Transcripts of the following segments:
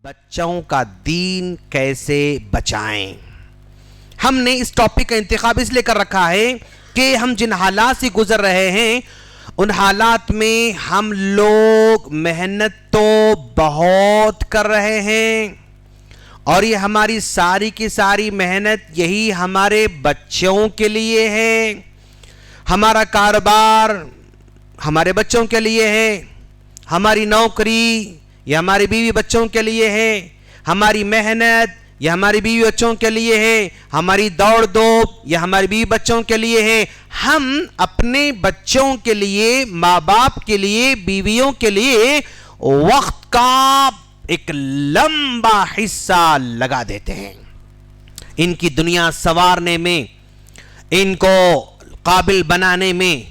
बच्चों का दीन कैसे बचाएं। हमने इस टॉपिक का इंतखाब इसलिए कर रखा है कि हम जिन हालात से गुजर रहे हैं उन हालात में हम लोग मेहनत तो बहुत कर रहे हैं और ये हमारी सारी की सारी मेहनत यही हमारे बच्चों के लिए है। हमारा कारोबार हमारे बच्चों के लिए है, हमारी नौकरी ये हमारी बीवी बच्चों के लिए है, हमारी मेहनत ये हमारी बीवी बच्चों के लिए है, हमारी दौड़ धूप ये हमारी बीवी बच्चों के लिए है। हम अपने बच्चों के लिए, माँ बाप के लिए, बीवियों के लिए वक्त का एक लंबा हिस्सा लगा देते हैं। इनकी दुनिया संवारने में, इनको काबिल बनाने में,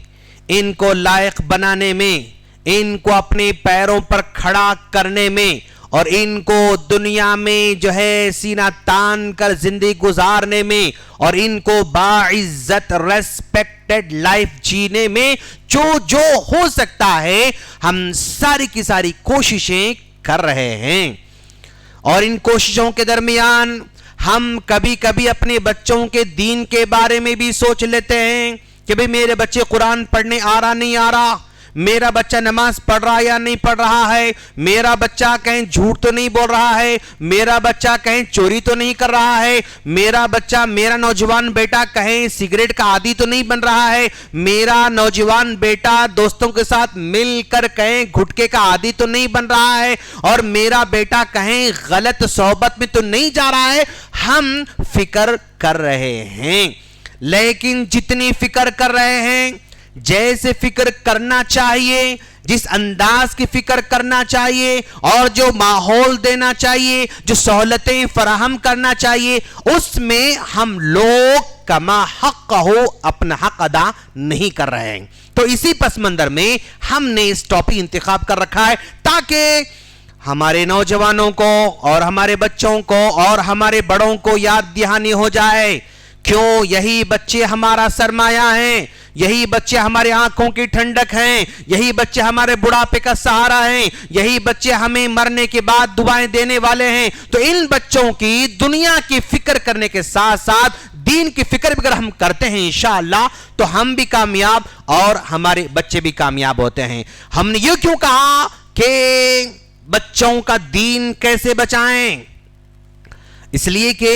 इनको लायक बनाने में, इनको अपने पैरों पर खड़ा करने में और इनको दुनिया में जो है सीना तान कर जिंदगी गुजारने में और इनको बाइज्जत रेस्पेक्टेड लाइफ जीने में जो जो हो सकता है हम सारी की सारी कोशिशें कर रहे हैं। और इन कोशिशों के दरमियान हम कभी कभी अपने बच्चों के दीन के बारे में भी सोच लेते हैं कि भाई मेरे बच्चे कुरान पढ़ने आ रहा नहीं आ रहा, मेरा बच्चा नमाज पढ़ रहा या नहीं पढ़ रहा है, मेरा बच्चा कहीं झूठ तो नहीं बोल रहा है, मेरा बच्चा कहीं चोरी तो नहीं कर रहा है, मेरा बच्चा, मेरा नौजवान बेटा कहीं सिगरेट का आदी तो नहीं बन रहा है, मेरा नौजवान बेटा दोस्तों के साथ मिलकर कहीं गुटखे का आदी तो नहीं बन रहा है और मेरा बेटा कहीं गलत सोहबत में तो नहीं जा रहा है। हम फिक्र कर रहे हैं, लेकिन जितनी फिक्र कर रहे हैं, जैसे फिक्र करना चाहिए, जिस अंदाज की फिक्र करना चाहिए और जो माहौल देना चाहिए, जो सहूलतें फराहम करना चाहिए, उसमें हम लोग कमा हक हो अपना हक अदा नहीं कर रहे हैं। तो इसी पस मंजर में हमने इस टॉपिक इंतखाब कर रखा है ताकि हमारे नौजवानों को और हमारे बच्चों को और हमारे बड़ों को याद दहानी हो जाए, क्यों यही बच्चे हमारा सरमाया हैं, यही बच्चे हमारे आंखों की ठंडक हैं, यही बच्चे हमारे बुढ़ापे का सहारा हैं, यही बच्चे हमें मरने के बाद दुआएं देने वाले हैं। तो इन बच्चों की दुनिया की फिक्र करने के साथ साथ दीन की फिक्र भी अगर हम करते हैं इंशाअल्लाह तो हम भी कामयाब और हमारे बच्चे भी कामयाब होते हैं। हमने ये क्यों कहा कि बच्चों का दीन कैसे बचाएं, इसलिए कि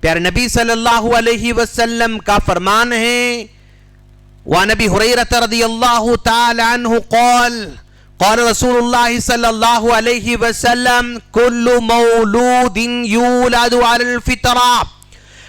प्यारे नबी सल्लल्लाहु अलैहि वसल्लम का फरमान है, वा नबी हुरैरा रज़ियल्लाहु ताला अन्हु क़ाल रसूलुल्लाह सल्लल्लाहु अलैहि वसल्लम कुल्लु मौलूदिन यूलदु अलल फितरा,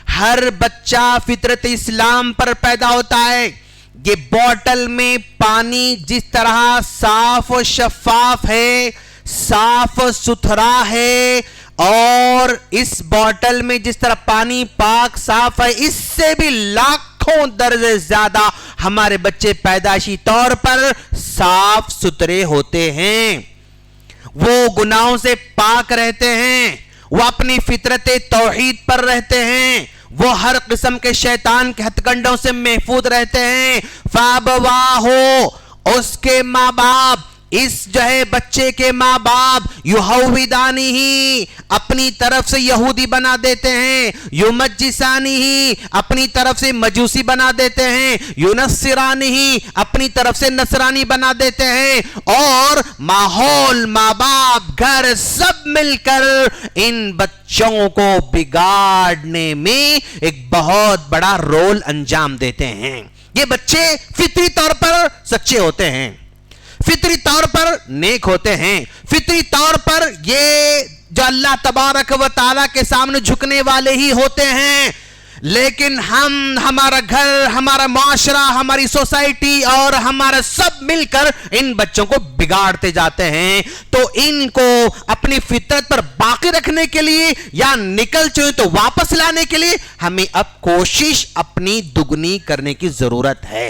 हर बच्चा फितरत इस्लाम पर पैदा होता है। ये बोतल में पानी जिस तरह साफ और शफाफ है, साफ सुथरा है, और इस बोतल में जिस तरह पानी पाक साफ है, इससे भी लाखों दर्जे ज्यादा हमारे बच्चे पैदाइशी तौर पर साफ सुथरे होते हैं। वो गुनाहों से पाक रहते हैं, वो अपनी फितरत तौहीद पर रहते हैं, वो हर किस्म के शैतान के हथकंडों से महफूज रहते हैं। फाबवाहो, उसके माँ बाप, इस जो है बच्चे के माँ बाप युहविदानी ही अपनी तरफ से यहूदी बना देते हैं, युमज्जिसानी ही अपनी तरफ से मजूसी बना देते हैं, युनस्सिरानी ही अपनी तरफ से नसरानी बना देते हैं, और माहौल, माँ बाप, घर सब मिलकर इन बच्चों को बिगाड़ने में एक बहुत बड़ा रोल अंजाम देते हैं। ये बच्चे फितरी तौर पर सच्चे होते हैं, फितरी तौर पर नेक होते हैं, फितरी तौर पर ये जो अल्लाह तबारक व ताला के सामने झुकने वाले ही होते हैं, लेकिन हम, हमारा घर, हमारा माशरा, हमारी सोसाइटी और हमारा सब मिलकर इन बच्चों को बिगाड़ते जाते हैं। तो इनको अपनी फितरत पर बाकी रखने के लिए या निकल चुके तो वापस लाने के लिए हमें अब कोशिश अपनी दुगनी करने की जरूरत है।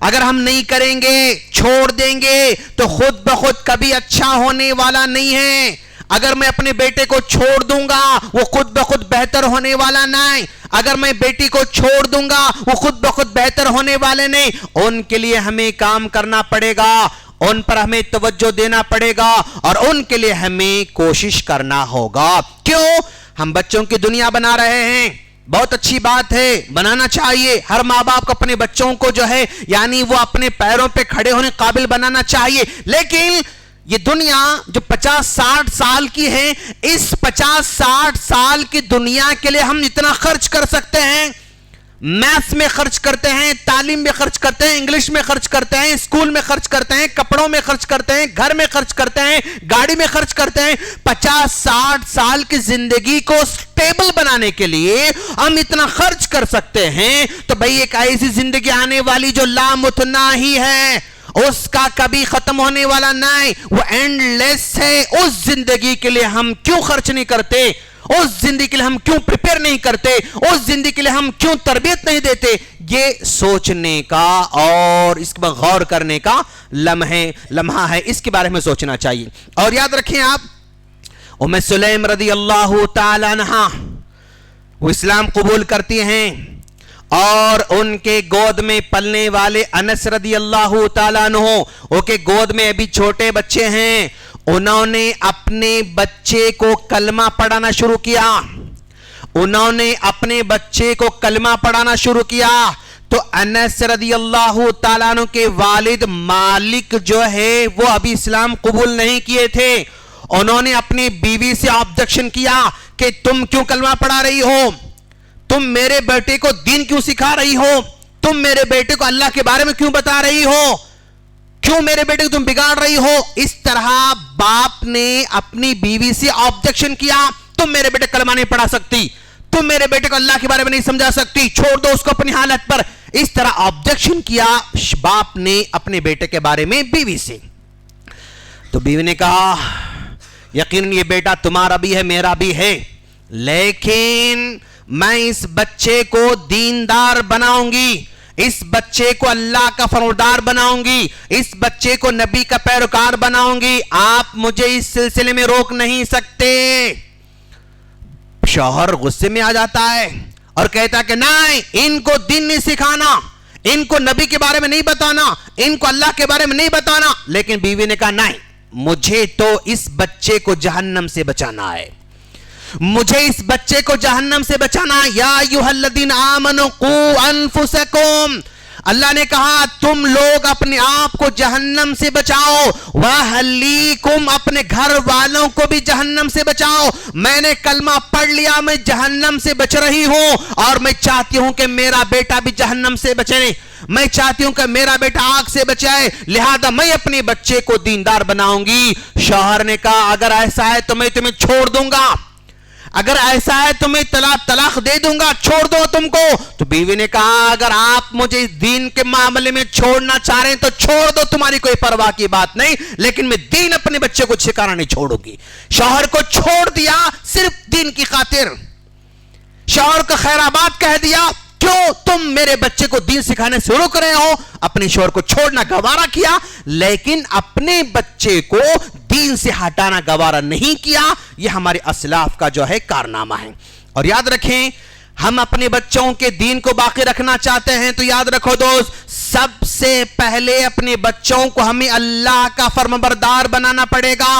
अगर हम नहीं करेंगे, छोड़ देंगे, तो खुद ब खुद कभी अच्छा होने वाला नहीं है। अगर मैं अपने बेटे को छोड़ दूंगा वो खुद ब खुद बेहतर होने वाला नहीं, अगर मैं बेटी को छोड़ दूंगा वो खुद ब खुद बेहतर होने वाले नहीं। उनके लिए हमें काम करना पड़ेगा, उन पर हमें तवज्जो देना पड़ेगा और उनके लिए हमें कोशिश करना होगा। क्यों? हम बच्चों की दुनिया बना रहे हैं, बहुत अच्छी बात है, बनाना चाहिए। हर माँ बाप को अपने बच्चों को जो है यानी वो अपने पैरों पे खड़े होने काबिल बनाना चाहिए। लेकिन ये दुनिया जो 50-60 साल की है, इस 50-60 साल की दुनिया के लिए हम इतना खर्च कर सकते हैं। मैथ्स में खर्च करते हैं, तालीम में खर्च करते हैं, इंग्लिश में खर्च करते हैं, स्कूल में खर्च करते हैं, कपड़ों में खर्च करते हैं, घर में खर्च करते हैं, गाड़ी में खर्च करते हैं। 50-60 साल की जिंदगी को स्टेबल बनाने के लिए हम इतना खर्च कर सकते हैं, तो भाई एक ऐसी जिंदगी आने वाली जो लामुतना ही है, उसका कभी खत्म होने वाला नहीं, वो एंडलेस है। उस जिंदगी के लिए हम क्यों खर्च नहीं करते? उस जिंदगी के लिए हम क्यों प्रिपेयर नहीं करते? उस जिंदगी के लिए हम क्यों तरबियत नहीं देते? ये सोचने का और इस पर गौर करने का लम्हा है, इसके बारे में सोचना चाहिए। और याद रखें आप, उम्मे सुलैम रदी अल्लाह ताला अन्हा वो इस्लाम कबूल करती हैं और उनके गोद में पलने वाले अनस रदी अल्लाह ताला अन्हु, उनके गोद में अभी छोटे बच्चे हैं, उन्होंने अपने बच्चे को कलमा पढ़ाना शुरू किया। उन्होंने अपने बच्चे को कलमा पढ़ाना शुरू किया तो अनस रदी अल्लाह ताला अन्हु के वालिद मालिक जो है वो अभी इस्लाम कबूल नहीं किए थे। उन्होंने अपनी बीवी से ऑब्जेक्शन किया कि तुम क्यों कलमा पढ़ा रही हो, तुम मेरे बेटे को दीन क्यों सिखा रही हो, तुम मेरे बेटे को अल्लाह के बारे में क्यों बता रही हो, क्यों मेरे बेटे को तुम बिगाड़ रही हो। इस तरह बाप ने अपनी बीवी से ऑब्जेक्शन किया, तुम मेरे बेटे कलमा नहीं पढ़ा सकती, तुम मेरे बेटे को अल्लाह के बारे में नहीं समझा सकती, छोड़ दो उसको अपनी हालत पर। इस तरह ऑब्जेक्शन किया बाप ने अपने बेटे के बारे में बीवी से। तो बीवी ने कहा यकीनन ये बेटा तुम्हारा भी है मेरा भी है, लेकिन मैं इस बच्चे को दीनदार बनाऊंगी, इस बच्चे को अल्लाह का फरमाबरदार बनाऊंगी, इस बच्चे को नबी का पैरोकार बनाऊंगी, आप मुझे इस सिलसिले में रोक नहीं सकते। शौहर गुस्से में आ जाता है और कहता है कि नहीं, इनको दीन नहीं सिखाना, इनको नबी के बारे में नहीं बताना, इनको अल्लाह के बारे में नहीं बताना। लेकिन बीवी ने कहा नहीं, मुझे तो इस बच्चे को जहन्नम से बचाना है, मुझे इस बच्चे को जहन्नम से बचाना। या अय्युहल्लज़ीना आमनू कू अनफुसकुम, अल्लाह ने कहा तुम लोग अपने आप को जहन्नम से बचाओ, वअहलीकुम, अपने घर वालों को भी जहन्नम से बचाओ। मैंने कलमा पढ़ लिया, मैं जहन्नम से बच रही हूं और मैं चाहती हूं कि मेरा बेटा भी जहन्नम से बचे, मैं चाहती हूं कि मेरा बेटा आग से बचाए, लिहाजा मैं अपने बच्चे को दीनदार बनाऊंगी। शौहर ने कहा अगर ऐसा है तो मैं तुम्हें छोड़ दूंगा, अगर ऐसा है तो मैं तलाक दे दूंगा, छोड़ दो तुमको। तो बीवी ने कहा अगर आप मुझे दीन के मामले में छोड़ना चाह रहे हैं तो छोड़ दो, तुम्हारी कोई परवाह की बात नहीं, लेकिन मैं दीन अपने बच्चे को सिखाना नहीं छोड़ूंगी। शौहर को छोड़ दिया सिर्फ दीन की खातिर, शौहर को खैराबाद कह दिया, क्यों तुम मेरे बच्चे को दीन सिखाने से रोक रहे हो। अपने शौहर को छोड़ना गवारा किया, लेकिन अपने बच्चे को दीन से हटाना गवारा नहीं किया। यह हमारे असलाफ का जो है कारनामा है। और याद रखें, हम अपने बच्चों के दीन को बाकी रखना चाहते हैं तो याद रखो दोस्त, सबसे पहले अपने बच्चों को हमें अल्लाह का फरमाबरदार बनाना पड़ेगा।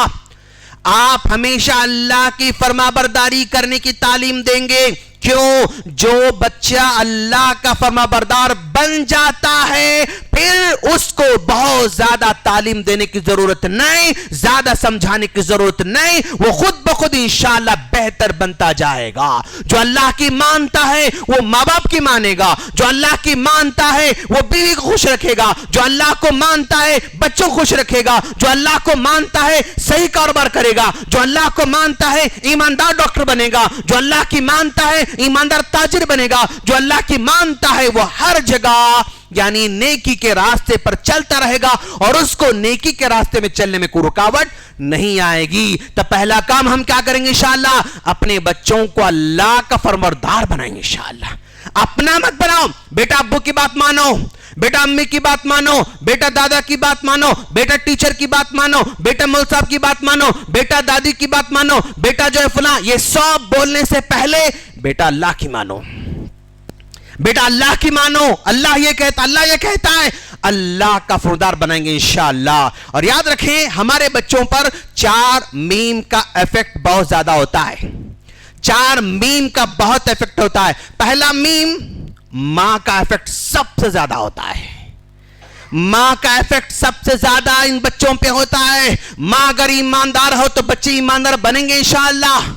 आप हमेशा अल्लाह की फरमाबरदारी करने की तालीम देंगे। क्यों? जो बच्चा अल्लाह का फरमाबरदार बन जाता है फिर उसको बहुत ज्यादा तालीम देने की जरूरत नहीं, ज्यादा समझाने की जरूरत नहीं, वो खुद ब खुद इंशाअल्लाह बेहतर बनता जाएगा। जो अल्लाह की मानता है वो माँ बाप की मानेगा, जो अल्लाह की मानता है वो बीवी को खुश रखेगा, जो अल्लाह को मानता है बच्चों को खुश रखेगा, जो अल्लाह को मानता है सही कारोबार करेगा, जो अल्लाह को मानता है ईमानदार डॉक्टर बनेगा, जो अल्लाह की मानता है ईमानदार ताजिर बनेगा, जो अल्लाह की मानता है वो हर जगह यानी नेकी के रास्ते पर चलता रहेगा और उसको नेकी के रास्ते में चलने में कोई रुकावट नहीं आएगी। तो पहला काम हम क्या करेंगे इंशाअल्लाह, अपने बच्चों को अल्लाह का फरमाबरदार बनाएंगे इंशाअल्लाह। अपना मत बनाओ, बेटा अब्बू की बात मानो, बेटा अम्मी की बात मानो, बेटा दादा की बात मानो, बेटा टीचर की बात मानो, बेटा मौलवी साहब की बात मानो, बेटा दादी की बात मानो, बेटा जो है फलां, ये सब बोलने से पहले बेटा अल्लाह की मानो, बेटा अल्लाह की मानो। अल्लाह ये कहता है अल्लाह का फौजदार बनाएंगे इंशाअल्लाह। और याद रखें, हमारे बच्चों पर 4 मीम का इफेक्ट बहुत ज्यादा होता है। 4 मीम का बहुत इफेक्ट होता है। पहला मीम, मां का इफेक्ट सबसे ज्यादा होता है। मां का इफेक्ट सबसे ज्यादा इन बच्चों पे होता है। मां अगर ईमानदार हो तो बच्चे ईमानदार बनेंगे इंशाअल्लाह।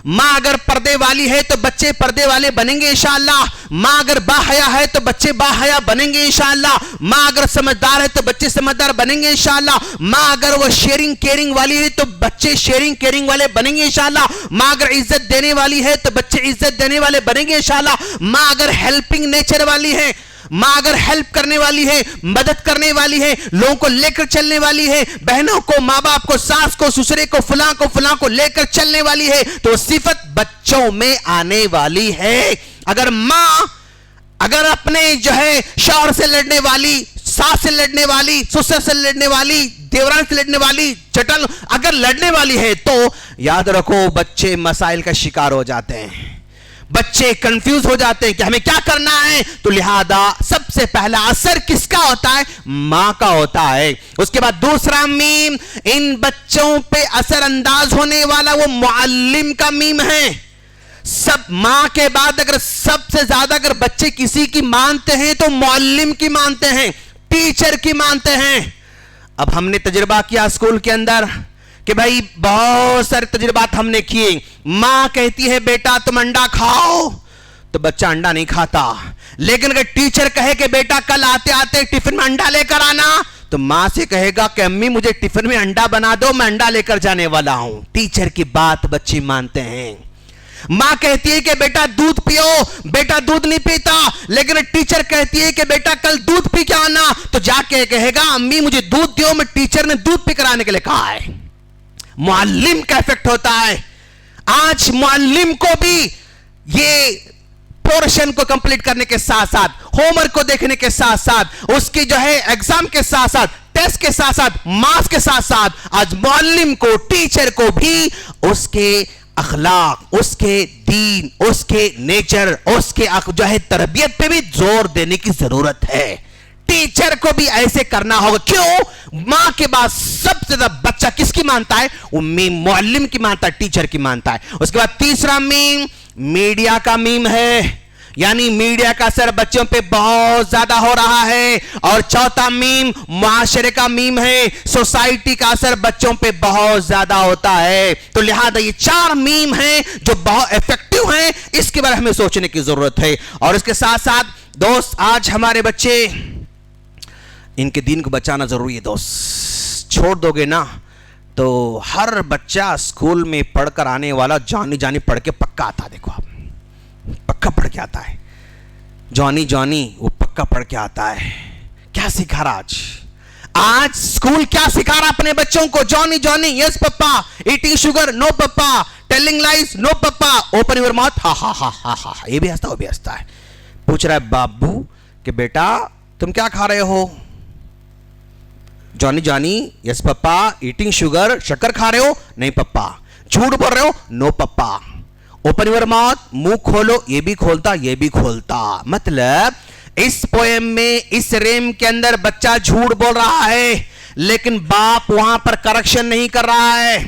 मां अगर पर्दे वाली है तो बच्चे पर्दे वाले बनेंगे इंशाअल्लाह। मां अगर बाहया है तो बच्चे बाहया बनेंगे इंशाअल्लाह। मां अगर समझदार है तो बच्चे समझदार बनेंगे इंशाअल्लाह। मां अगर वो शेयरिंग केयरिंग वाली है तो बच्चे शेयरिंग केयरिंग वाले बनेंगे इंशाअल्लाह। मां अगर इज्जत देने वाली है तो बच्चे इज्जत देने वाले बनेंगे इंशाअल्लाह। मां अगर हेल्पिंग नेचर वाली है, मां अगर हेल्प करने वाली है, मदद करने वाली है, लोगों को लेकर चलने वाली है, बहनों को, मां बाप को, सास को, ससुरे को, फलां को लेकर चलने वाली है, तो सिफत बच्चों में आने वाली है। अगर मां अगर अपने जो है शौहर से लड़ने वाली, सास से लड़ने वाली, ससुर से लड़ने वाली, देवरान से लड़ने वाली, चटल अगर लड़ने वाली है, तो याद रखो बच्चे मसाइल का शिकार हो जाते हैं। बच्चे कंफ्यूज हो जाते हैं कि हमें क्या करना है। तो लिहाजा सबसे पहला असर किसका होता है? मां का होता है। उसके बाद दूसरा मीम, इन बच्चों पे असर अंदाज होने वाला वो मुअल्लिम का मीम है। सब मां के बाद अगर सबसे ज्यादा अगर बच्चे किसी की मानते हैं तो मुअल्लिम की मानते हैं, टीचर की मानते हैं। अब हमने तजुर्बा किया स्कूल के अंदर कि भाई बहुत सारे तजुर्बात हमने किए। मां कहती है बेटा तुम अंडा खाओ, तो बच्चा अंडा नहीं खाता। लेकिन अगर टीचर कहे कि बेटा कल आते आते टिफिन में अंडा लेकर आना, तो मां से कहेगा कि अम्मी मुझे टिफिन में अंडा बना दो, मैं अंडा लेकर जाने वाला हूं। टीचर की बात बच्चे मानते हैं। मां कहती है कि बेटा दूध पियो, बेटा दूध नहीं पीता, लेकिन टीचर कहती है कि बेटा कल दूध पी के आना, तो जाके कहेगा अम्मी मुझे दूध दियो, मैं टीचर ने दूध पी कर आने के लिए कहा है। मुअल्लिम का इफेक्ट होता है। आज मुअल्लिम को भी ये पोर्शन को कंप्लीट करने के साथ साथ, होमवर्क को देखने के साथ साथ, उसकी जो है एग्जाम के साथ साथ, टेस्ट के साथ साथ, मार्क्स के साथ साथ, आज मुअल्लिम को, टीचर को भी उसके अखलाक, उसके दीन, उसके नेचर, उसके जो है तरबियत पे भी जोर देने की जरूरत है। टीचर को भी ऐसे करना होगा। क्यों? मां के बाद सबसे ज्यादा बच्चा किसकी मानता है? वो मुअल्लिम की मानता है, टीचर की मानता है। उसके बाद तीसरा मीम मीडिया का मीम है, यानी मीडिया का असर बच्चों पे बहुत ज्यादा हो रहा है। और चौथा मीम मुआशरे का मीम है, सोसाइटी का असर बच्चों पे बहुत ज्यादा होता है। तो लिहाजा ये 4 मीम हैं जो बहुत इफेक्टिव हैं, इसके बारे में हमें सोचने की जरूरत है। और इसके साथ साथ दोस्त, आज हमारे बच्चे, इनके दीन को बचाना जरूरी है दोस्त। छोड़ दोगे ना तो हर बच्चा स्कूल में पढ़कर आने वाला जानी जानी पढ़ के पक्का आता है। देखो आप, पक्का पढ़ के आता है। जॉनी जॉनी वो पक्का पढ़ के आता है। क्या सिखा रहा आज स्कूल क्या सिखा रहा अपने बच्चों को? Johnny Johnny yes papa, eating sugar no papa, telling lies no papa, open your mouth ha ha ha ha हा। ये भी हंसता, वो भी हंसता है। पूछ रहा है बाबू कि बेटा तुम क्या खा रहे हो? Johnny Johnny yes papa, eating sugar, शक्कर खा रहे हो? नहीं पप्पा। झूठ बोल रहे हो? No papa. Open your mouth, मुंह खोलो, ये भी खोलता ये भी खोलता। मतलब इस पोएम में, इस रेम के अंदर बच्चा झूठ बोल रहा है, लेकिन बाप वहां पर करेक्शन नहीं कर रहा है,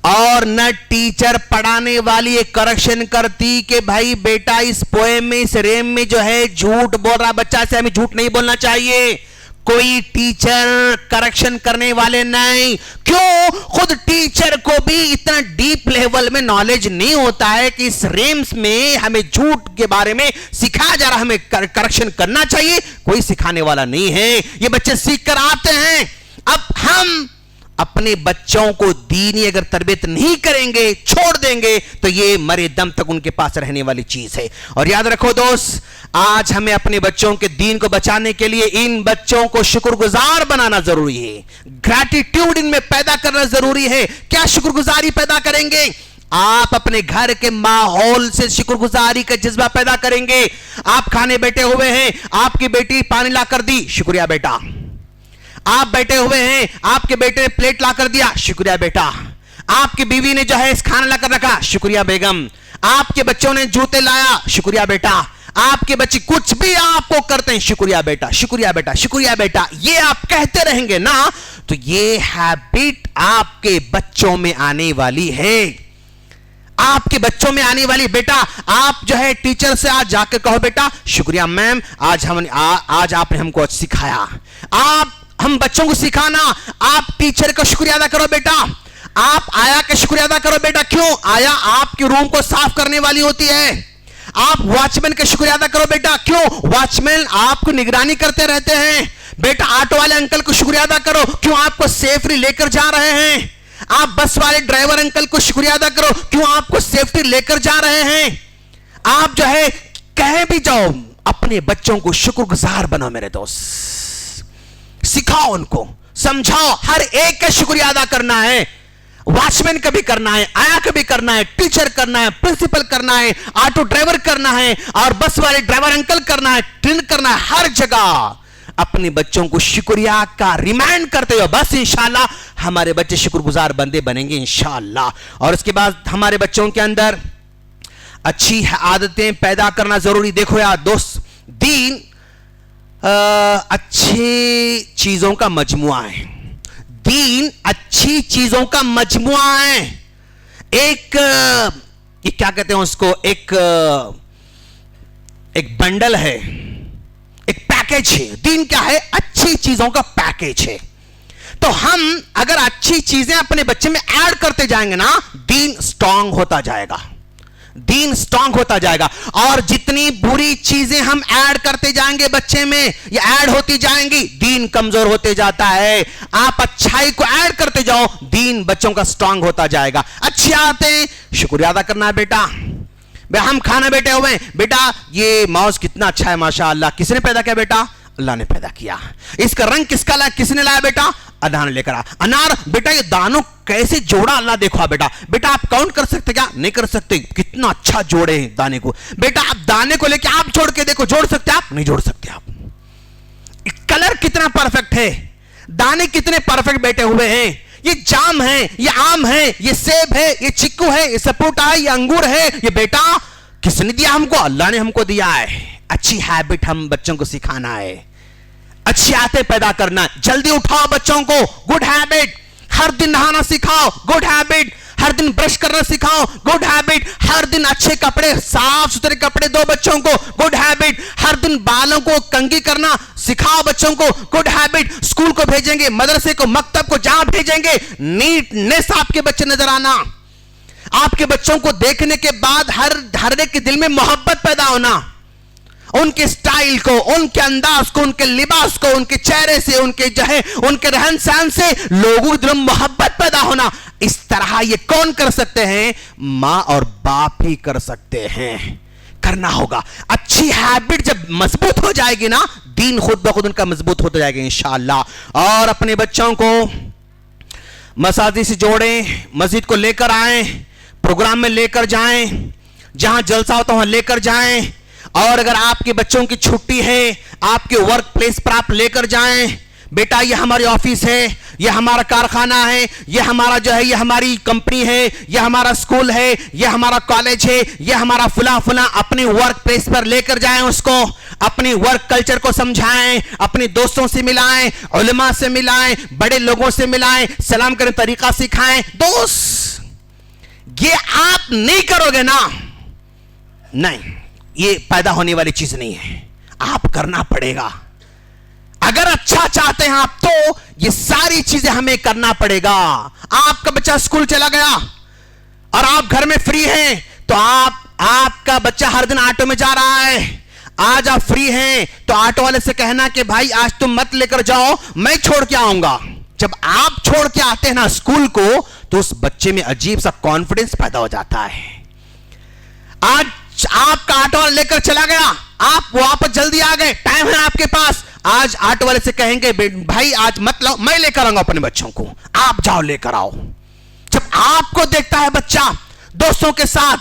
और न टीचर पढ़ाने वाली एक करेक्शन करती कि भाई बेटा इस पोएम में, इस रेम में जो है झूठ बोल रहा बच्चा, से हमें झूठ नहीं बोलना चाहिए। कोई टीचर करेक्शन करने वाले नहीं। क्यों? खुद टीचर को भी इतना डीप लेवल में नॉलेज नहीं होता है कि इस रेम्स में हमें झूठ के बारे में सिखाया जा रहा, हमें करेक्शन करना चाहिए। कोई सिखाने वाला नहीं है, ये बच्चे सीख कर आते हैं। अब हम अपने बच्चों को दीनी अगर तरबियत नहीं करेंगे, छोड़ देंगे, तो ये मरे दम तक उनके पास रहने वाली चीज है। और याद रखो दोस्त, आज हमें अपने बच्चों के दीन को बचाने के लिए इन बच्चों को शुक्रगुजार बनाना जरूरी है। ग्रैटिट्यूड इनमें पैदा करना जरूरी है। क्या शुक्रगुजारी पैदा करेंगे? आप अपने घर के माहौल से शुक्रगुजारी का जज्बा पैदा करेंगे। आप खाने बैठे हुए हैं, आपकी बेटी पानी ला कर दी, शुक्रिया बेटा। आप बैठे हुए हैं, आपके बेटे ने प्लेट ला कर दिया, शुक्रिया बेटा। आपकी बीवी ने जो है खाना ला कर रखा, शुक्रिया बेगम। आपके बच्चों ने जूते लाया, शुक्रिया बेटा। آپ کے بچے کچھ بھی آپ کو کرتے ہیں، شکریہ بیٹا، شکریہ بیٹا، شکریہ بیٹا، یہ آپ کہتے رہیں گے نا، تو یہ ہیبٹ آپ کے بچوں میں آنے والی ہے، آپ کے بچوں میں آنے والی۔ بیٹا آپ جو ہے ٹیچر سے آج جا کے کہو بیٹا شکریہ میم، آج آپ نے ہم کو سکھایا۔ ہم بچوں کو سکھانا، آپ ٹیچر کا شکریہ ادا کرو بیٹا، آپ آیا کا شکریہ ادا کرو بیٹا۔ کیوں؟ آیا آپ کے روم کو صاف کرنے والی ہوتی ہے۔ آپ واچ مین کا شکریہ ادا کرو بیٹا، کیوں؟ واچ مین آپ کو نگرانی کرتے رہتے ہیں۔ بیٹا آٹو والے انکل کو شکریہ ادا کرو، کیوں؟ آپ کو سیفلی لے کر جا رہے ہیں۔ آپ بس والے ڈرائیور انکل کو شکریہ ادا کرو، کیوں؟ آپ کو سیفٹی لے کر جا رہے ہیں۔ آپ جو ہے کہیں بھی جاؤ اپنے بچوں کو شکر گزار بناؤ میرے دوست، سکھاؤ ان کو، سمجھاؤ، ہر ایک کا شکریہ ادا کرنا ہے۔ واچ مین کا بھی کرنا ہے، آیا کا بھی کرنا ہے، ٹیچر کرنا ہے، پرنسپل کرنا ہے، آٹو ڈرائیور کرنا ہے، اور بس والے ڈرائیور انکل کرنا ہے، ٹرین کرنا ہے، ہر جگہ اپنے بچوں کو شکریہ کا ریمائنڈ کرتے ہو، بس انشاءاللہ ہمارے بچے شکر گزار بندے بنیں گے انشاءاللہ۔ اور اس کے بعد ہمارے بچوں کے اندر اچھی عادتیں پیدا کرنا ضروری۔ دیکھو یار دوست، دین اچھی چیزوں کا مجموعہ ہے، دین اچھی چیزوں کا مجموعہ ہے۔ ایک یہ کیا کہتے ہیں اس کو، ایک بنڈل ہے، ایک پیکیج ہے۔ دین کیا ہے؟ اچھی چیزوں کا پیکیج ہے۔ تو ہم اگر اچھی چیزیں اپنے بچے میں ایڈ کرتے جائیں گے نا، دین سٹرونگ ہوتا جائے گا، دین سٹرونگ ہوتا جائے گا۔ اور جتنی بری چیزیں ہم ایڈ کرتے جائیں گے بچے میں، یا ایڈ ہوتی جائیں گی، دین کمزور ہوتے جاتا ہے۔ آپ اچھائی کو ایڈ کرتے جاؤ، دین بچوں کا سٹرونگ ہوتا جائے گا۔ اچھی آتے شکریہ ادا کرنا ہے بیٹا۔ ہم کھانا بیٹھے ہوئے ہیں، بیٹا یہ ماؤس کتنا اچھا ہے ماشاءاللہ، کس نے پیدا کیا بیٹا؟ اللہ نے پیدا کیا۔ اس کا رنگ کس کا لایا؟ کس نے لایا بیٹا؟ اللہ نے لے کر آیا۔ انار بیٹا یہ دانوں کیسے جوڑا اللہ دیکھو بیٹا۔ بیٹا آپ کاؤنٹ کر سکتے کیا؟ نہیں کر سکتے، کتنا اچھا جوڑے ہیں دانے کو۔ بیٹا آپ دانے کو لے کے آپ جوڑ کے دیکھو، جوڑ سکتے آپ؟ نہیں جوڑ سکتے آپ۔ کلر کتنا پرفیکٹ ہے، دانے کتنے پرفیکٹ بیٹھے ہوئے ہیں۔ یہ جام ہے، یہ آم ہے، یہ سیب ہے، یہ چکو ہے، یہ سپوٹا ہے، یہ انگور ہے، یہ بیٹا کس نے دیا ہم کو؟ اللہ نے ہم کو دیا ہے۔ اچھی ہیبٹ ہم بچوں کو سکھانا ہے، اچھی عادتیں پیدا کرنا ہے۔ جلدی اٹھاؤ بچوں کو، گڈ ہیبٹ۔ ہر دن نہانا سکھاؤ، گڈ ہیبٹ۔ ہر دن برش کرنا سکھاؤ، گڈ ہیبٹ۔ ہر دن اچھے کپڑے، صاف ستھرے کپڑے دو بچوں کو، گڈ ہیبٹ۔ ہر دن بالوں کو کنگھی کرنا سکھاؤ بچوں کو، گڈ ہیبٹ۔ اسکول کو بھیجیں گے، مدرسے کو، مکتب کو جہاں بھیجیں گے، نیٹنس آپ کے بچے نظر آنا۔ آپ کے بچوں کو دیکھنے کے بعد ہر ایک کے دل میں محبت پیدا ہونا، ان کے سٹائل کو، ان کے انداز کو، ان کے لباس کو، ان کے چہرے سے، ان کے جو ہے ان کے رہن سہن سے لوگوں کے دل میں محبت پیدا ہونا۔ اس طرح یہ کون کر سکتے ہیں؟ ماں اور باپ ہی کر سکتے ہیں، کرنا ہوگا۔ اچھی ہیبٹ جب مضبوط ہو جائے گی نا، دین خود بخود ان کا مضبوط ہوتا جائے گا انشاءاللہ۔ اور اپنے بچوں کو مساجد سے جوڑیں، مسجد کو لے کر آئیں، پروگرام میں لے کر جائیں، جہاں جلسہ ہوتا ہے وہاں لے کر جائیں۔ اور اگر آپ کے بچوں کی چھٹی ہے، آپ کے ورک پلیس پر آپ لے کر جائیں، بیٹا یہ ہماری آفس ہے، یہ ہمارا کارخانہ ہے، یہ ہمارا جو ہے یہ ہماری کمپنی ہے، یہ ہمارا سکول ہے، یہ ہمارا کالج ہے، یہ ہمارا فلاں فلاں۔ اپنی ورک پلیس پر لے کر جائیں، اس کو اپنی ورک کلچر کو سمجھائیں، اپنے دوستوں سے ملائیں، علماء سے ملائیں، بڑے لوگوں سے ملائیں، سلام کرنے طریقہ سکھائیں۔ دوست یہ آپ نہیں کرو گے نا، نہیں، یہ پیدا ہونے والی چیز نہیں ہے، آپ کرنا پڑے گا۔ اگر اچھا چاہتے ہیں آپ تو یہ ساری چیزیں ہمیں کرنا پڑے گا۔ آپ کا بچہ اسکول چلا گیا اور آپ گھر میں فری ہیں، تو آپ کا بچہ ہر دن آٹو میں جا رہا ہے، آج آپ فری ہیں تو آٹو والے سے کہنا کہ بھائی آج تم مت لے کر جاؤ، میں چھوڑ کے آؤں گا۔ جب آپ چھوڑ کے آتے ہیں نا اسکول کو، تو اس بچے میں عجیب سا کانفیڈنس پیدا ہو جاتا ہے۔ آج آپ کا آٹو والا لے کر چلا گیا، آپ واپس جلدی آ گئے، ٹائم ہے آپ کے پاس، آج آٹو والے سے کہیں گے بھائی آج مت لاؤ، میں لے کر آؤں گا اپنے بچوں کو، آپ جاؤ لے کر آؤ۔ جب آپ کو دیکھتا ہے بچہ دوستوں کے ساتھ،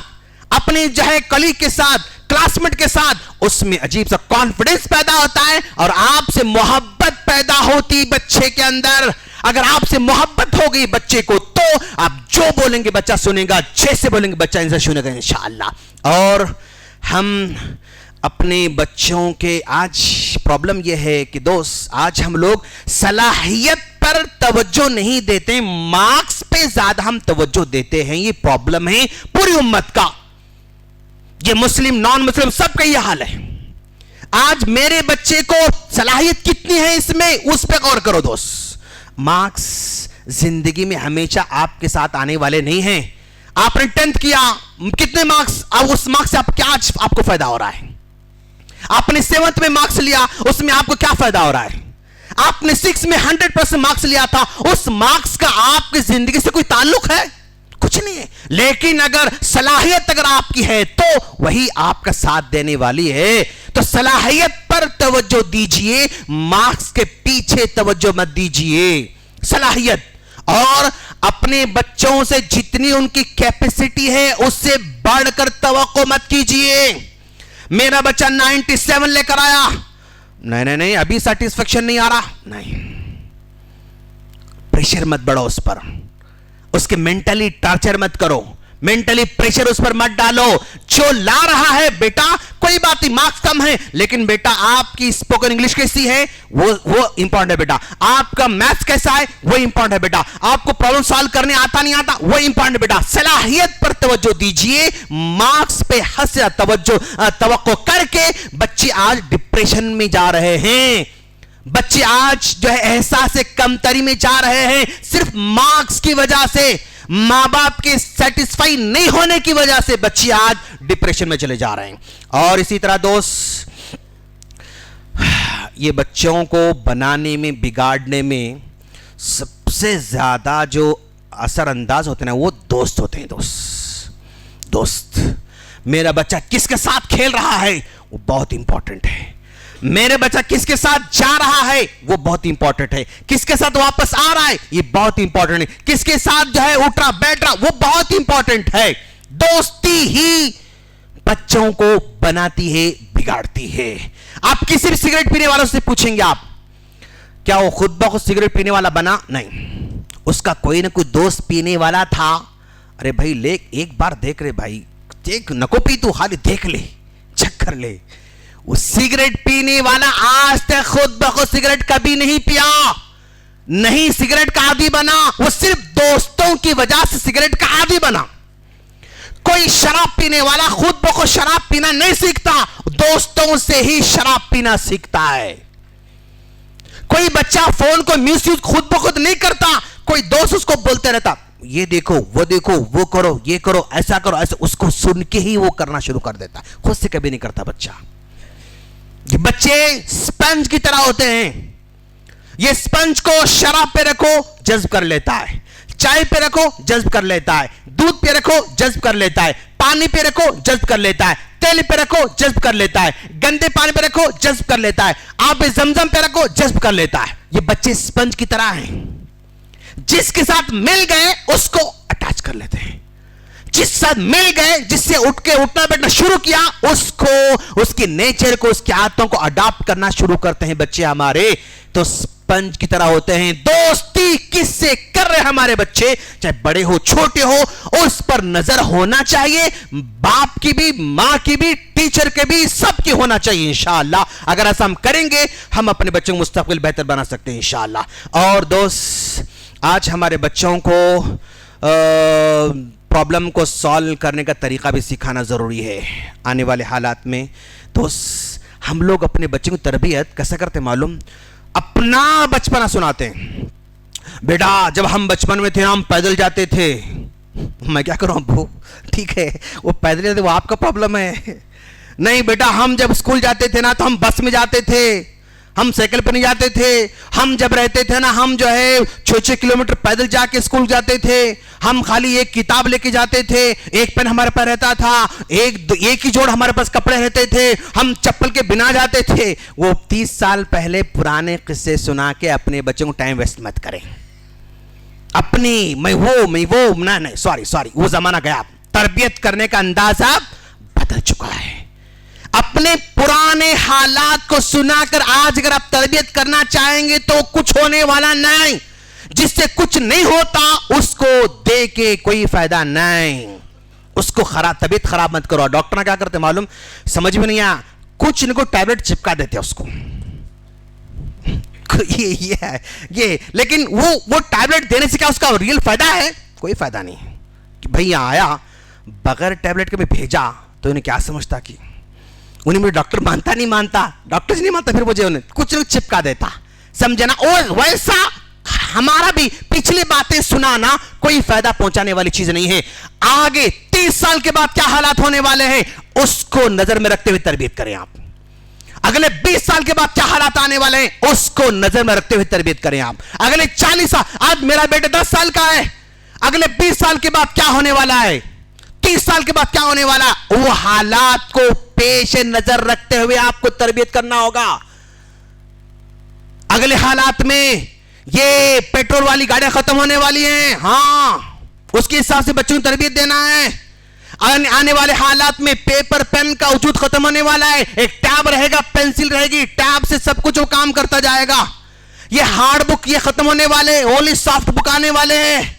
اپنی جو ہے کلیگ کے ساتھ، کلاس میٹ کے ساتھ، اس میں عجیب سا کانفیڈنس پیدا ہوتا ہے اور آپ سے محبت پیدا ہوتی بچے کے اندر۔ اگر آپ سے محبت ہوگی بچے کو تو آپ جو بولیں گے بچہ سنے گا، جیسے بولیں گے بچہ انسان سنے گا انشاءاللہ۔ اور ہم اپنے بچوں کے آج پرابلم یہ ہے کہ دوست آج ہم لوگ صلاحیت پر توجہ نہیں دیتے, مارکس پہ زیادہ ہم توجہ دیتے ہیں. یہ پرابلم ہے پوری امت کا, یہ مسلم نان مسلم سب کا یہ حال ہے. آج میرے بچے کو صلاحیت کتنی ہے اس میں, اس پہ غور کرو دوست. مارکس زندگی میں ہمیشہ آپ کے ساتھ آنے والے نہیں ہیں. آپ نے 10th کیا, کتنے مارکس, اس مارکس سے آپ کو فائدہ ہو رہا ہے؟ آپ نے 7th میں مارکس لیا, اس میں آپ کو کیا فائدہ ہو رہا ہے؟ آپ نے 6 میں 100% مارکس لیا تھا, اس مارکس کا آپ کی زندگی سے کوئی تعلق ہے؟ کچھ نہیں ہے. لیکن اگر صلاحیت اگر آپ کی ہے تو وہی آپ کا ساتھ دینے والی ہے. تو صلاحیت پر توجہ دیجئے, مارکس کے پیچھے توجہ مت دیجئے. صلاحیت, اور اپنے بچوں سے جتنی ان کی کیپیسٹی ہے اس سے بڑھ کر توقع مت کیجئے. میرا بچہ 97 لے کر آیا, نہیں ابھی سیٹسفیکشن نہیں آ رہا, نہیں, پریشر مت بڑھو اس پر, اس کے مینٹلی ٹارچر مت کرو, مینٹلی پریشر اس پر مت ڈالو. جو لا رہا ہے بیٹا کوئی بات نہیں, مارکس کم ہے, لیکن بیٹا آپ کی اسپوکن انگلش کیسی ہے وہ امپورٹنٹ ہے بیٹا, آپ کا میتھس کیسا ہے وہ امپورٹنٹ ہے بیٹا, آپ کو پرابلم سالو کرنے آتا نہیں آتا وہ امپورٹنٹ ہے بیٹا. صلاحیت پر توجہ دیجئے, مارکس پہ توقع کر کے بچے آج ڈپریشن میں جا رہے ہیں. بچے آج جو ہے احساس کمتری میں جا رہے ہیں صرف مارکس کی وجہ سے, ماں باپ کے سیٹسفائی نہیں ہونے کی وجہ سے بچے آج ڈپریشن میں چلے جا رہے ہیں. اور اسی طرح دوست, یہ بچوں کو بنانے میں بگاڑنے میں سب سے زیادہ جو اثر انداز ہوتے ہیں وہ دوست ہوتے ہیں. دوست, میرا بچہ کس کے ساتھ کھیل رہا ہے وہ بہت امپورٹنٹ ہے. میرے بچہ کس کے ساتھ جا رہا ہے وہ بہت امپورٹنٹ ہے. کس کے ساتھ واپس آ رہا ہے یہ بہت امپورٹنٹ ہے. کس کے ساتھ جو ہے اٹھ رہا بیٹھ رہا وہ بہت امپورٹنٹ ہے. دوستی ہی بچوں کو بناتی ہے, بگاڑتی ہے. آپ کسی بھی سگریٹ پینے والوں سے پوچھیں گے, آپ کیا وہ خود بخود سگریٹ پینے والا بنا؟ نہیں, اس کا کوئی نہ کوئی دوست پینے والا تھا. ارے بھائی لے ایک بار دیکھ رہے بھائی, دیکھ نکو پی تو خالی دیکھ لے, چیک کر لے. وہ سگریٹ پینے والا آج تک خود بخود سگریٹ کبھی نہیں پیا, نہیں سگریٹ کا عادی بنا, وہ صرف دوستوں کی وجہ سے سگریٹ کا عادی بنا. کوئی شراب پینے والا خود بخود شراب پینا نہیں سیکھتا, دوستوں سے ہی شراب پینا سیکھتا ہے. کوئی بچہ فون کو مس یوز خود بخود نہیں کرتا, کوئی دوست اس کو بولتے رہتا یہ دیکھو, وہ کرو, یہ کرو, ایسا کرو, ایسا, اس کو سن کے ہی وہ کرنا شروع کر دیتا, خود سے کبھی نہیں کرتا بچہ. یہ بچے سپنج کی طرح ہوتے ہیں. یہ سپنج کو شراب پہ رکھو جذب کر لیتا ہے, چائے پہ رکھو جذب کر لیتا ہے, دودھ پہ رکھو جذب کر لیتا ہے, پانی پہ رکھو جذب کر لیتا ہے, تیل پہ رکھو جذب کر لیتا ہے, گندے پانی پہ رکھو جذب کر لیتا ہے, آب زمزم پہ رکھو جذب کر لیتا ہے. یہ بچے سپنج کی طرح ہیں, جس کے ساتھ مل گئے اس کو اٹیچ کر لیتے ہیں. جس ساتھ مل گئے, جس سے اٹھ کے اٹھنا بیٹھنا شروع کیا, اس کو, اس کی نیچر کو, اس کی عادتوں کو اڈاپٹ کرنا شروع کرتے ہیں بچے ہمارے. تو سپنج کی طرح ہوتے ہیں. دوستی کس سے کر رہے ہمارے بچے, چاہے بڑے ہو چھوٹے ہو, اس پر نظر ہونا چاہیے, باپ کی بھی, ماں کی بھی, ٹیچر کے بھی, سب کی ہونا چاہیے. انشاءاللہ اگر ایسا ہم کریں گے ہم اپنے بچوں کو مستقبل بہتر بنا سکتے ہیں انشاءاللہ. اور دوست, آج ہمارے بچوں کو پرابلم کو سالو کرنے کا طریقہ بھی سکھانا ضروری ہے آنے والے حالات میں. دوست, ہم لوگ اپنے بچوں کی تربیت کیسے کرتے معلوم, اپنا بچپنا سناتے ہیں. بیٹا جب ہم بچپن میں تھے ہم پیدل جاتے تھے. میں کیا کروں ابو, ٹھیک ہے وہ پیدل جاتے وہ آپ کا پرابلم ہے. نہیں بیٹا ہم جب اسکول جاتے تھے نا تو ہم بس میں جاتے تھے, ہم سائیکل پہ نہیں جاتے تھے. ہم جب رہتے تھے نا ہم جو ہے 6 کلومیٹر پیدل جا کے اسکول جاتے تھے. ہم خالی ایک کتاب لے کے جاتے تھے, ایک پین ہمارے پاس رہتا تھا, ایک ہی جوڑ ہمارے پاس کپڑے رہتے تھے, ہم چپل کے بنا جاتے تھے. وہ 30 سال پہلے پرانے قصے سنا کے اپنے بچوں کو ٹائم ویسٹ مت کریں. اپنی میں وہ نہیں سوری وہ زمانہ گیا. تربیت کرنے کا اندازہ بدل چکا ہے. اپنے پرانے حالات کو سنا کر آج اگر آپ تربیت کرنا چاہیں گے تو کچھ ہونے والا نہیں. جس سے کچھ نہیں ہوتا اس کو دے کے کوئی فائدہ نہیں. اس کو طبیعت خراب مت کرو. ڈاکٹر کیا کرتے معلوم, سمجھ میں نہیں آیا, कुछ न कुछ टैबलेट चिपका देते हैं उसको। ये है ये, लेकिन वो टैबलेट देने से क्या उसका रियल फायदा है? कोई फायदा नहीं है। कि भाई यहाँ आया बगैर टैबलेट के मैं भेजा तो इन्हें क्या समझता कि उन्हें मुझे डॉक्टर मानता नहीं मानता, डॉक्टर नहीं मानता, फिर मुझे उन्हें कुछ न कुछ चिपका देता, समझे ना? और वैसा हमारा भी पिछली बातें सुनाना कोई फायदा पहुंचाने वाली चीज नहीं है। आगे 30 साल के बाद क्या हालात होने वाले हैं उसको नजर में रखते हुए तरबियत करें आप। अगले 20 साल के बाद क्या हालात आने वाले हैं उसको नजर में रखते हुए तरबियत करें आप। अगले 40 साल, आज मेरा बेटा 10 साल का है, अगले 20 साल के बाद क्या होने वाला है, 30 साल के बाद क्या होने वाला है, वो हालात को पेश नजर रखते हुए आपको तरबियत करना होगा। अगले हालात में ये पेट्रोल वाली गाड़ियां खत्म होने वाली हैं, हां उसके हिसाब से बच्चों को तरबियत देना है। आने वाले हालात में पेपर पेन का वजूद खत्म होने वाला है, एक टैब रहेगा, पेंसिल रहेगी, टैब से सब कुछ वो काम करता जाएगा। ये हार्ड बुक ये खत्म होने वाले, ओनली सॉफ्ट बुक आने वाले हैं।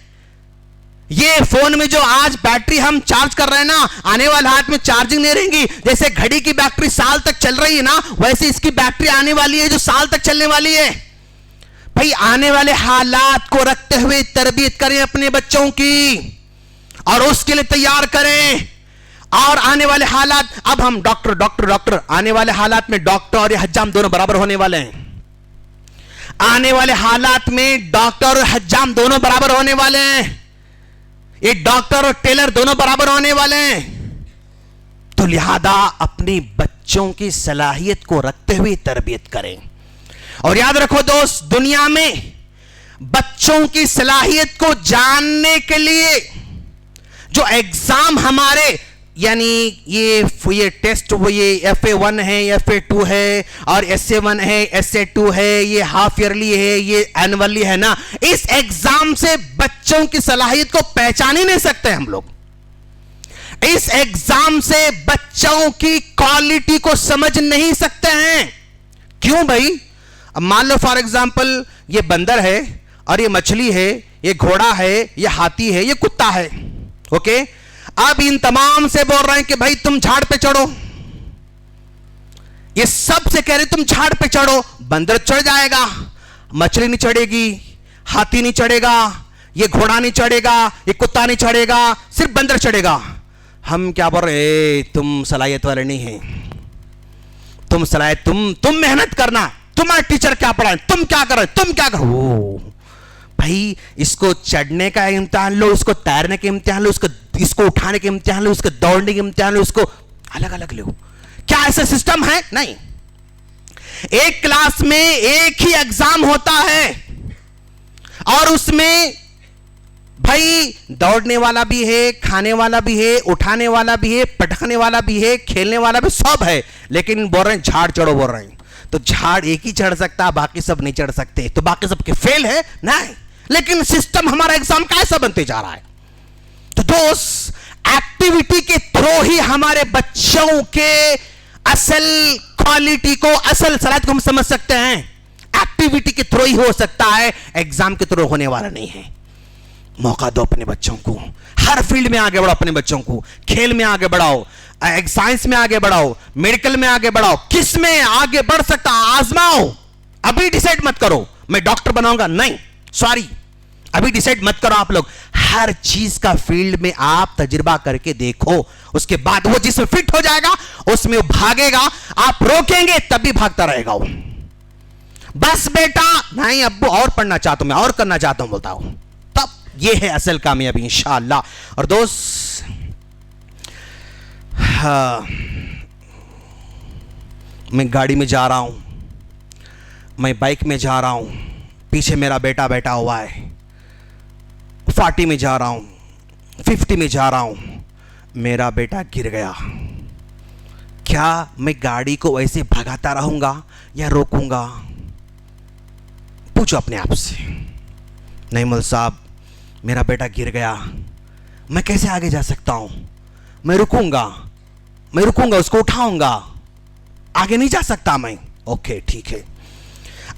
ये फोन में जो आज बैटरी हम चार्ज कर रहे हैं ना, आने वाले हाथ में चार्जिंग नहीं रहेंगी। जैसे घड़ी की बैटरी साल तक चल रही है ना, वैसे इसकी बैटरी आने वाली है जो साल तक चलने वाली है। भाई आने वाले हालात को रखते हुए तरबियत करें अपने बच्चों की और उसके लिए तैयार करें। और आने वाले हालात, अब हम डॉक्टर डॉक्टर डॉक्टर, आने वाले हालात में डॉक्टर और हज्जाम दोनों बराबर होने वाले हैं। आने वाले हालात में डॉक्टर और हज्जाम दोनों बराबर होने वाले हैं। ये डॉक्टर और टेलर दोनों बराबर होने वाले हैं। तो लिहाजा अपनी बच्चों की सलाहियत को रखते हुए तरबियत करें। और याद रखो दोस्त, दुनिया में बच्चों की सलाहियत को जानने के लिए जो एग्जाम हमारे, यानी ये टेस्ट, वो ये FA1 है, FA2 है और SA1 है, SA2 है, ये हाफ ईयरली है, ये एनुअली है ना, इस एग्जाम से बच्चों की सलाहियत को पहचान ही नहीं सकते हम लोग। इस एग्जाम से बच्चों की क्वालिटी को समझ नहीं सकते हैं। क्यों भाई? अब मान लो फॉर एग्जाम्पल ये बंदर है और ये मछली है, ये घोड़ा है, ये हाथी है, ये कुत्ता है, ओके? अब इन तमाम से बोल रहे हैं कि भाई तुम झाड़ पे चढ़ो, ये सब से कह रहे तुम झाड़ पे चढ़ो। बंदर चढ़ जाएगा, मछली नहीं चढ़ेगी, हाथी नहीं चढ़ेगा, ये घोड़ा नहीं चढ़ेगा, ये कुत्ता नहीं चढ़ेगा, सिर्फ बंदर चढ़ेगा। हम क्या बोल रहे, तुम सलाहियत वाले नहीं हैं, तुम सलाहियत, तुम मेहनत करना, तुम्हारे टीचर क्या पढ़ाए, तुम क्या कर रहे, तुम क्या करो। भाई इसको चढ़ने का इम्तिहान लो, इसको तैरने के इम्तिहान लो, इसको उठाने के इम्तिहान लो, इसको दौड़ने के इम्तिहान लो, इसको अलग अलग लो। क्या ऐसा सिस्टम है? नहीं। एक क्लास में एक ही एग्जाम होता है और उसमें भाई दौड़ने वाला भी है, खाने वाला भी है, उठाने वाला भी है, पटकने वाला भी है, खेलने वाला भी, सब है। लेकिन बोल रहे हैं झाड़ चढ़ो, बोल रहे हैं तो झाड़ एक ही चढ़ सकता, बाकी सब नहीं चढ़ सकते, तो बाकी सब के फेल है? नहीं। लेकिन सिस्टम हमारा एग्जाम का ऐसा बनते जा रहा है। तो दोस्त, एक्टिविटी के थ्रू ही हमारे बच्चों के असल क्वालिटी को, असल सलाहियत को हम समझ सकते हैं। एक्टिविटी के थ्रू ही हो सकता है, एग्जाम के थ्रू होने वाला नहीं है। मौका दो अपने बच्चों को, हर फील्ड में आगे बढ़ाओ अपने बच्चों को, खेल में आगे बढ़ाओ, साइंस में आगे बढ़ाओ, मेडिकल में आगे बढ़ाओ, किस में आगे बढ़ सकता आजमाओ। अभी डिसाइड मत करो मैं डॉक्टर बनाऊंगा, नहीं, सॉरी, अभी डिसाइड मत करो आप लोग। हर चीज का फील्ड में आप तजुर्बा करके देखो, उसके बाद वो जिसमें फिट हो जाएगा उसमें वो भागेगा, आप रोकेंगे तब भी भागता रहेगा वो। बस बेटा नहीं अब्बू और पढ़ना चाहता हूं, मैं और करना चाहता हूं बोलता हूं, तब ये है असल कामयाबी इंशाअल्लाह। और दोस्त, मैं गाड़ी में जा रहा हूं, मैं बाइक में जा रहा हूं, पीछे मेरा बेटा बैठा हुआ है, 40 में जा रहा हूं, 50 में जा रहा हूं, मेरा बेटा गिर गया, क्या मैं गाड़ी को वैसे भगाता रहूंगा या रोकूंगा? पूछो अपने आप से। नहीं मौलवी साहब, मेरा बेटा गिर गया, मैं कैसे आगे जा सकता हूं? मैं रुकूंगा, उसको उठाऊंगा, आगे नहीं जा सकता मैं। ओके ठीक है।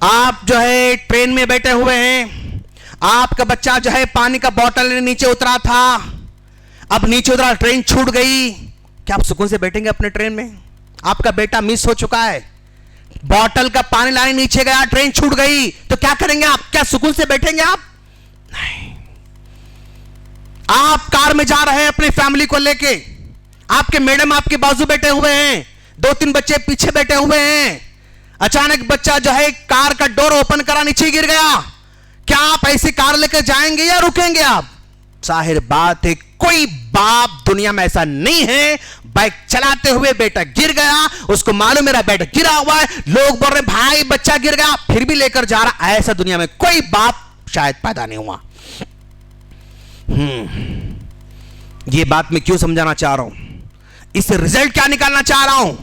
आप जो है ट्रेन में बैठे हुए हैं, आपका बच्चा जो है पानी का बोतल नीचे उतरा था, अब नीचे उतरा, ट्रेन छूट गई, क्या आप सुकून से बैठेंगे अपने ट्रेन में? آپ کا بیٹا مس ہو چکا ہے, بوتل کا پانی لانے نیچے گیا, ٹرین چھوٹ گئی, تو کیا کریں گے آپ؟ کیا سکون سے بیٹھیں گے آپ؟ نہیں. آپ کار میں جا رہے ہیں اپنی فیملی کو لے کے, آپ کے میڈم آپ کے بازو بیٹھے ہوئے ہیں, 2-3 بچے پیچھے بیٹھے ہوئے ہیں, اچانک بچہ جو ہے کار کا ڈور اوپن کرا نیچے گر گیا, کیا آپ ایسی کار لے کے جائیں گے یا رکیں گے آپ؟ ظاہر بات ہے کوئی باپ دنیا میں ایسا نہیں ہے, بائک چلاتے ہوئے بیٹا گر گیا, اس کو معلوم میرا بیٹا گرا ہوا ہے, لوگ بول رہے بھائی بچہ گر گیا پھر بھی لے کر جا رہا, ایسا دنیا میں کوئی باپ شاید پیدا نہیں ہوا. یہ بات میں کیوں سمجھانا چاہ رہا ہوں, اس سے رزلٹ کیا نکالنا چاہ رہا ہوں؟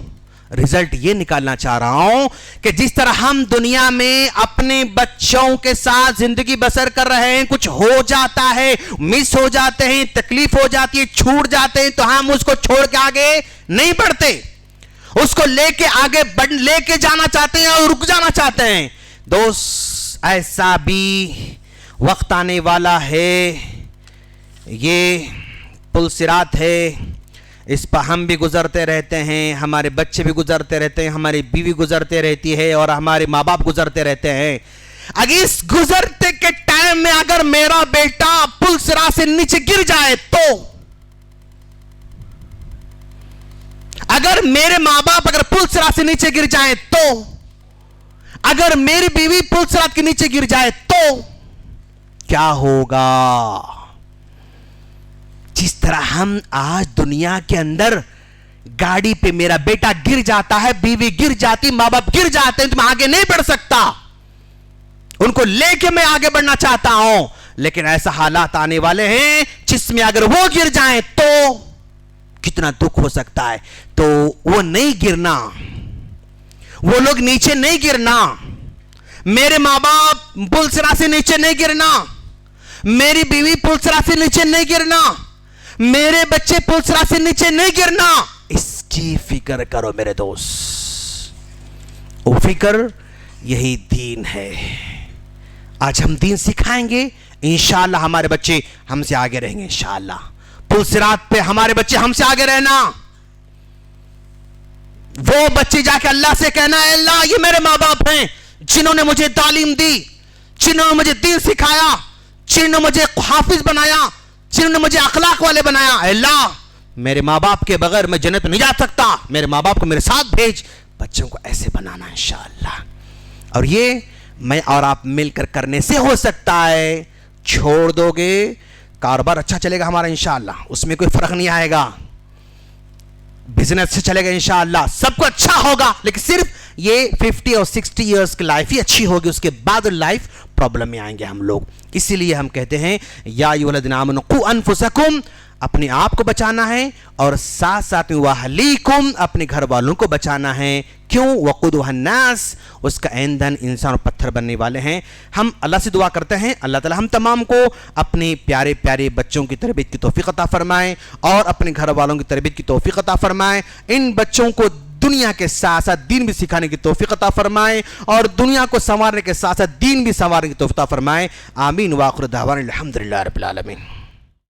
رزلٹ یہ نکالنا چاہ رہا ہوں کہ جس طرح ہم دنیا میں اپنے بچوں کے ساتھ زندگی بسر کر رہے ہیں, کچھ ہو جاتا ہے, مس ہو جاتے ہیں, تکلیف ہو جاتی ہے, چھوٹ جاتے ہیں, تو ہم اس کو چھوڑ کے آگے نہیں بڑھتے, اس کو لے کے آگے لے کے جانا چاہتے ہیں اور رک جانا چاہتے ہیں. دوست ایسا بھی وقت آنے والا ہے, یہ پل صراط ہے, اس پر ہم بھی گزرتے رہتے ہیں, ہمارے بچے بھی گزرتے رہتے ہیں, ہماری بیوی گزرتے رہتی ہے, اور ہمارے ماں باپ گزرتے رہتے ہیں. اگر اس گزرتے کے ٹائم میں اگر میرا بیٹا پل صراط سے نیچے گر جائے تو, اگر میرے ماں باپ اگر پل صراط سے نیچے گر جائیں تو, اگر میری بیوی پل صراط کے نیچے گر جائے تو کیا ہوگا؟ جس طرح ہم آج دنیا کے اندر گاڑی پہ میرا بیٹا گر جاتا ہے, بیوی گر جاتی, ماں باپ گر جاتے ہیں, تو میں آگے نہیں بڑھ سکتا, ان کو لے کے میں آگے بڑھنا چاہتا ہوں. لیکن ایسا حالات آنے والے ہیں جس میں اگر وہ گر جائیں تو کتنا دکھ ہو سکتا ہے. تو وہ نہیں گرنا, وہ لوگ نیچے نہیں گرنا, میرے ماں باپ پل صراط سے نیچے نہیں گرنا, میری بیوی پل صراط سے نیچے نہیں گرنا, میرے بچے پل صراط سے نیچے نہیں گرنا. اس کی فکر کرو میرے دوست, وہ فکر یہی دین ہے. آج ہم دین سکھائیں گے, انشاءاللہ ہمارے بچے ہم سے آگے رہیں گے. انشاءاللہ پل صراط پہ ہمارے بچے ہم سے آگے رہنا. وہ بچے جا کے اللہ سے کہنا ہے, اللہ یہ میرے ماں باپ ہیں جنہوں نے مجھے تعلیم دی, جنہوں نے مجھے دین سکھایا, جنہوں نے مجھے حافظ بنایا, جنہوں نے مجھے اخلاق والے بنایا. اللہ میرے ماں باپ کے بغیر میں جنت نہیں جا سکتا, میرے ماں باپ کو میرے ساتھ بھیج. بچوں کو ایسے بنانا انشاءاللہ, اور یہ میں اور آپ مل کر کرنے سے ہو سکتا ہے. چھوڑ دو گے کاروبار اچھا چلے گا ہمارا انشاءاللہ, اس میں کوئی فرق نہیں آئے گا, بزنس سے چلے گا انشاءاللہ, سب کو اچھا ہوگا, لیکن صرف یہ 50 اور 60 ایئرز کی لائف ہی اچھی ہوگی, اس کے بعد لائف پرابلم میں آئیں گے ہم لوگ. اسی لیے ہم کہتے ہیں یا ایھا الذین آمنوا قوا انفسکم, اپنے آپ کو بچانا ہے, اور ساتھ ساتھ واہلیکم, اپنے گھر والوں کو بچانا ہے. کیوں؟ وقودھا الناس, اس کا ایندھن انسان اور پتھر بننے والے ہیں. ہم اللہ سے دعا کرتے ہیں اللہ تعالی ہم تمام کو اپنے پیارے پیارے بچوں کی تربیت کی توفیق عطا فرمائے, اور اپنے گھر والوں کی تربیت کی توفیق عطا فرمائے. ان بچوں کو دنیا کے ساتھ ساتھ دین بھی سکھانے کی توفیق عطا فرمائے, اور دنیا کو سنوارنے کے ساتھ ساتھ دین بھی سنوارنے کی توفیق عطا فرمائے. آمین. وآخر دعوانا الحمدللہ رب العالمین.